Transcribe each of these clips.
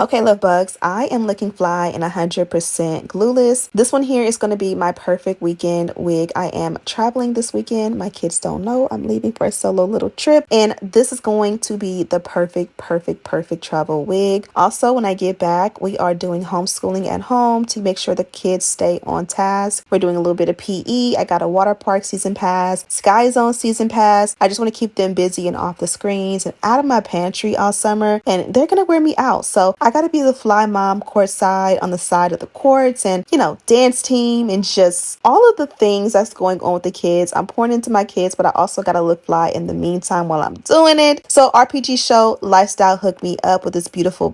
Okay, love bugs, I am looking fly and 100% glueless. This one here is going to be my perfect weekend wig. I am traveling this weekend. My kids don't know I'm leaving for a solo little trip, and this is going to be the perfect travel wig. Also, when I get back, we are doing homeschooling at home to make sure the kids stay on task. We're doing a little bit of PE. I got a water park season pass, Sky Zone season pass. I just want to keep them busy and off the screens and out of my pantry all summer, and they're gonna wear me out. So I gotta be the fly mom courtside on the side of the courts, and dance team, and just all of the things that's going on with the kids. I'm pouring into my kids, but I also gotta look fly in the meantime while I'm doing it. So RPG Show Lifestyle hooked me up with this beautiful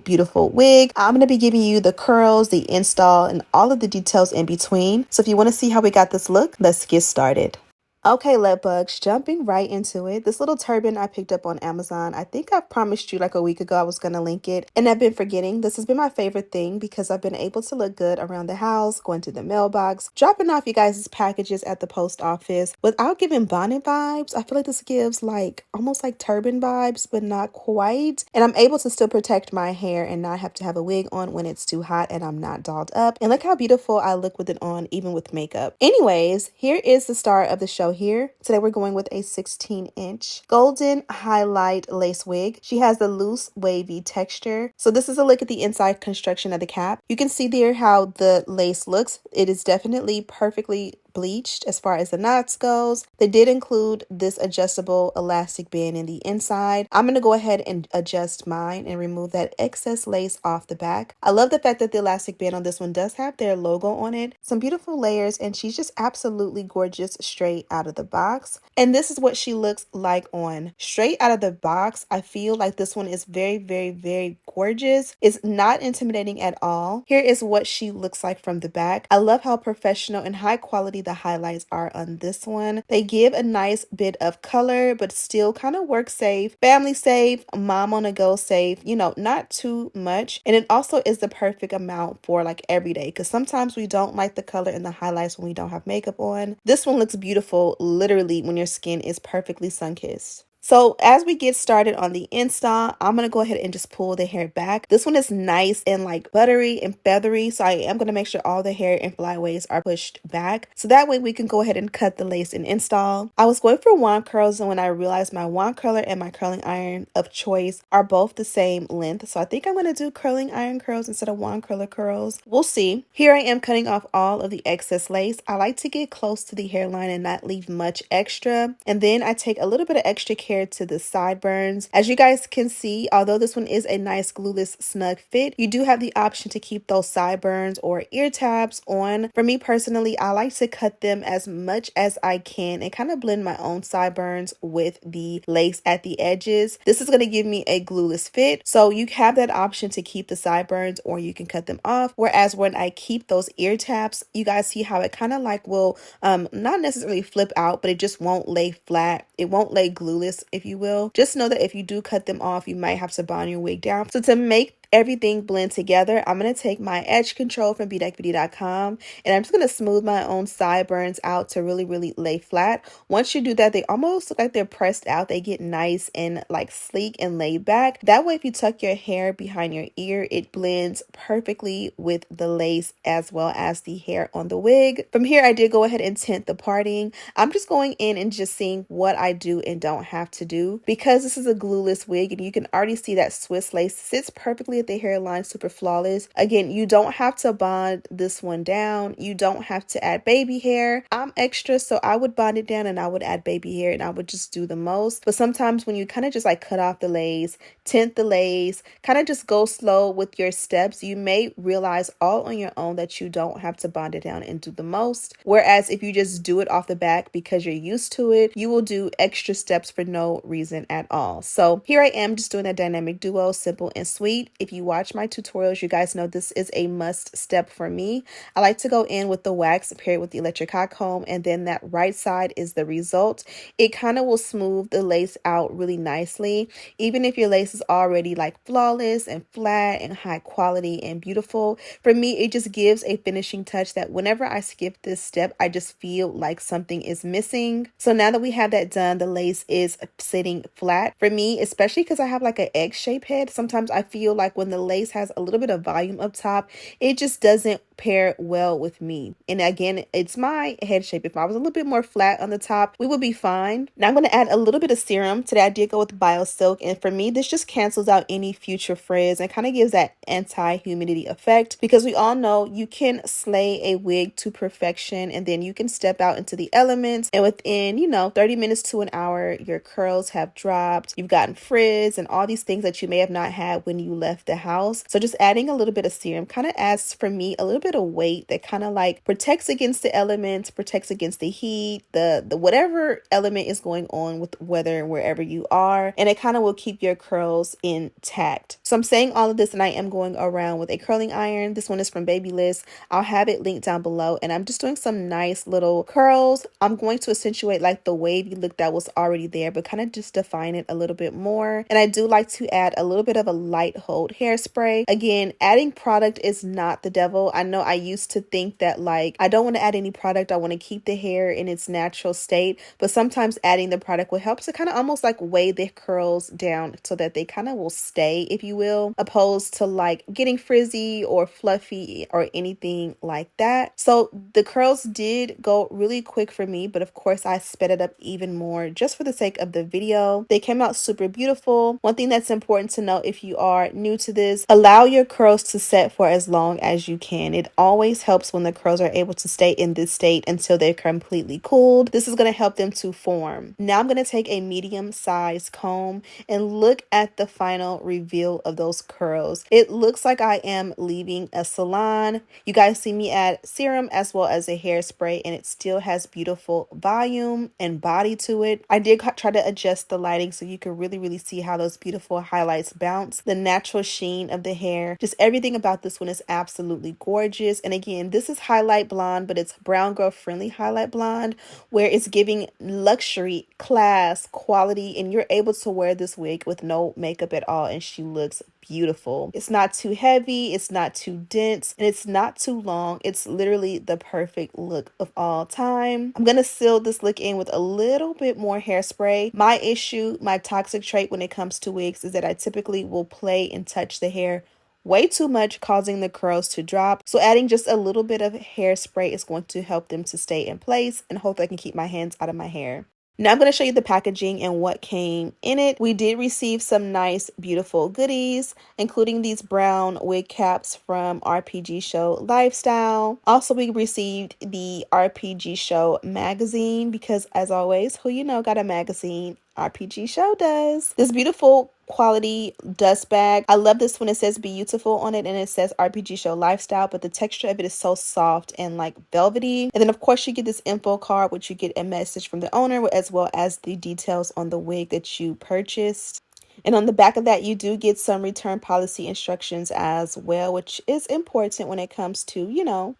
wig. I'm gonna be giving you the curls, the install, and all of the details in between. So if you want to see how we got this look, let's get started. Okay, lead bugs, jumping right into it. This little turban I picked up on Amazon. I think I promised you like a week ago I was going to link it, and I've been forgetting. This has been my favorite thing because I've been able to look good around the house, going to the mailbox, dropping off you guys' packages at the post office without giving bonnet vibes. I feel like this gives like almost like turban vibes, but not quite. And I'm able to still protect my hair and not have to have a wig on when it's too hot and I'm not dolled up. And look how beautiful I look with it on, even with makeup. Anyways, here is the star of the show here. Today we're going with a 16-inch golden highlight lace wig. She has the loose wavy texture. So this is a look at the inside construction of the cap. You can see there how the lace looks. It is definitely perfectly bleached as far as the knots goes. They did include this adjustable elastic band in the inside. I'm going to go ahead and adjust mine and remove that excess lace off the back. I love the fact that the elastic band on this one does have their logo on it. Some beautiful layers, and she's just absolutely gorgeous straight out of the box. And this is what she looks like on straight out of the box. I feel like this one is very gorgeous. It's not intimidating at all. Here is what she looks like from the back. I love how professional and high quality the highlights are on this one. They give a nice bit of color, but still kind of work safe, family safe, mom on a go safe, not too much. And it also is the perfect amount for like every day, because sometimes we don't like the color in the highlights when we don't have makeup on. This one looks beautiful literally when your skin is perfectly sun-kissed. So as we get started on the install, I'm going to go ahead and just pull the hair back. This one is nice and like buttery and feathery. So I am going to make sure all the hair and flyaways are pushed back. So that way we can go ahead and cut the lace and install. I was going for wand curls, and when I realized my wand curler and my curling iron of choice are both the same length. So I think I'm going to do curling iron curls instead of wand curler curls. We'll see. Here I am cutting off all of the excess lace. I like to get close to the hairline and not leave much extra. And then I take a little bit of extra care to the sideburns. As you guys can see, although this one is a nice glueless snug fit, you do have the option to keep those sideburns or ear tabs on. For me personally, I like to cut them as much as I can and kind of blend my own sideburns with the lace at the edges. This is going to give me a glueless fit, so you have that option to keep the sideburns or you can cut them off. Whereas when I keep those ear tabs, you guys see how it kind of like will not necessarily flip out, but it just won't lay flat. It won't lay glueless, if you will. Just know that if you do cut them off, you might have to bond your wig down. So to make everything blend together, I'm going to take my edge control from bdeckbeauty.com, and I'm just going to smooth my own sideburns out to really lay flat. Once you do that, they almost look like they're pressed out. They get nice and like sleek and laid back. That way, if you tuck your hair behind your ear, it blends perfectly with the lace as well as the hair on the wig. From here, I did go ahead and tint the parting. I'm just going in and just seeing what I do and don't have to do, because this is a glueless wig, and you can already see that Swiss lace sits perfectly at the hairline, super flawless. Again, you don't have to bond this one down. You don't have to add baby hair. I'm extra, so I would bond it down and I would add baby hair, and I would just do the most. But sometimes when you kind of just like cut off the lace, tint the lace, kind of just go slow with your steps, you may realize all on your own that you don't have to bond it down and do the most. Whereas if you just do it off the back because you're used to it, you will do extra steps for no reason at all. So here I am just doing a dynamic duo, simple and sweet. If you watch my tutorials, you guys know this is a must step for me. I like to go in with the wax paired with the electric hot comb, and then that right side is the result. It kind of will smooth the lace out really nicely. Even if your lace is already like flawless and flat and high quality and beautiful, for me, it just gives a finishing touch that whenever I skip this step, I just feel like something is missing. So now that we have that done, the lace is sitting flat. For me, especially because I have like an egg-shaped head, sometimes I feel like when the lace has a little bit of volume up top, it just doesn't pair well with me. And again, it's my head shape. If I was a little bit more flat on the top, we would be fine. Now I'm going to add a little bit of serum. Today I did go with Bio Silk, and for me this just cancels out any future frizz and kind of gives that anti-humidity effect, because we all know you can slay a wig to perfection and then you can step out into the elements, and within 30 minutes to an hour your curls have dropped, you've gotten frizz and all these things that you may have not had when you left the house. So just adding a little bit of serum kind of adds for me a little bit of weight that kind of like protects against the elements, protects against the heat, the whatever element is going on with weather wherever you are, and it kind of will keep your curls intact. So I'm saying all of this and I am going around with a curling iron. This one is from Babyliss. I'll have it linked down below, and I'm just doing some nice little curls. I'm going to accentuate like the wavy look that was already there, but kind of just define it a little bit more. And I do like to add a little bit of a light hold hairspray. Again, adding product is not the devil. I know I used to think that like I don't want to add any product, I want to keep the hair in its natural state, but sometimes adding the product will help to kind of almost like weigh the curls down so that they kind of will stay, if you will, opposed to like getting frizzy or fluffy or anything like that. So the curls did go really quick for me, but of course I sped it up even more just for the sake of the video. They came out super beautiful. One thing that's important to know if you are new to this, allow your curls to set for as long as you can. It always helps when the curls are able to stay in this state until they're completely cooled. This is going to help them to form. Now I'm going to take a medium sized comb and look at the final reveal of those curls. It looks like I am leaving a salon. You guys see me add serum as well as a hairspray, and it still has beautiful volume and body to it. I did try to adjust the lighting so you can really see how those beautiful highlights bounce, the natural sheen of the hair. Just everything about this one is absolutely gorgeous. And again, this is highlight blonde, but it's brown girl friendly highlight blonde, where it's giving luxury, class, quality, and you're able to wear this wig with no makeup at all and she looks beautiful. It's not too heavy, it's not too dense, and it's not too long. It's literally the perfect look of all time. I'm gonna seal this look in with a little bit more hairspray. My issue, my toxic trait when it comes to wigs is that I typically will play and touch the hair way too much, causing the curls to drop. So adding just a little bit of hairspray is going to help them to stay in place, and hope I can keep my hands out of my hair. Now I'm going to show you the packaging and what came in it. We did receive some nice, beautiful goodies, including these brown wig caps from RPGSHOW Lifestyle. Also, we received the RPGSHOW magazine because, as always, who you know got a magazine? RPGSHOW does. This beautiful quality dust bag. I love this when it says beautiful on it and it says RPGSHOW Lifestyle, but the texture of it is so soft and like velvety. And then of course you get this info card, which you get a message from the owner as well as the details on the wig that you purchased. And on the back of that, you do get some return policy instructions as well, which is important when it comes to,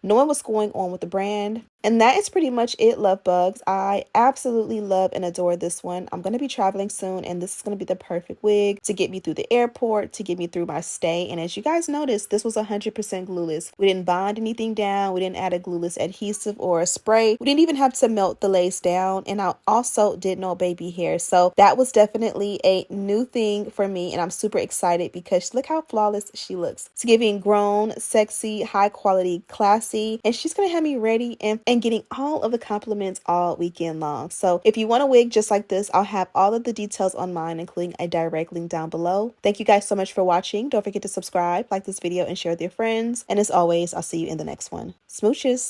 knowing what's going on with the brand. And that is pretty much it, love bugs. I absolutely love and adore this one. I'm going to be traveling soon, and this is going to be the perfect wig to get me through the airport, to get me through my stay. And as you guys noticed, this was 100% glueless. We didn't bond anything down. We didn't add a glueless adhesive or a spray. We didn't even have to melt the lace down. And I also did no baby hair. So that was definitely a new thing for me. And I'm super excited because look how flawless she looks. It's giving grown, sexy, high quality, classy. And she's going to have me ready and getting all of the compliments all weekend long. So if you want a wig just like this, I'll have all of the details on mine, including a direct link down below. Thank you guys so much for watching. Don't forget to subscribe, like this video, and share with your friends. And as always, I'll see you in the next one. Smooches.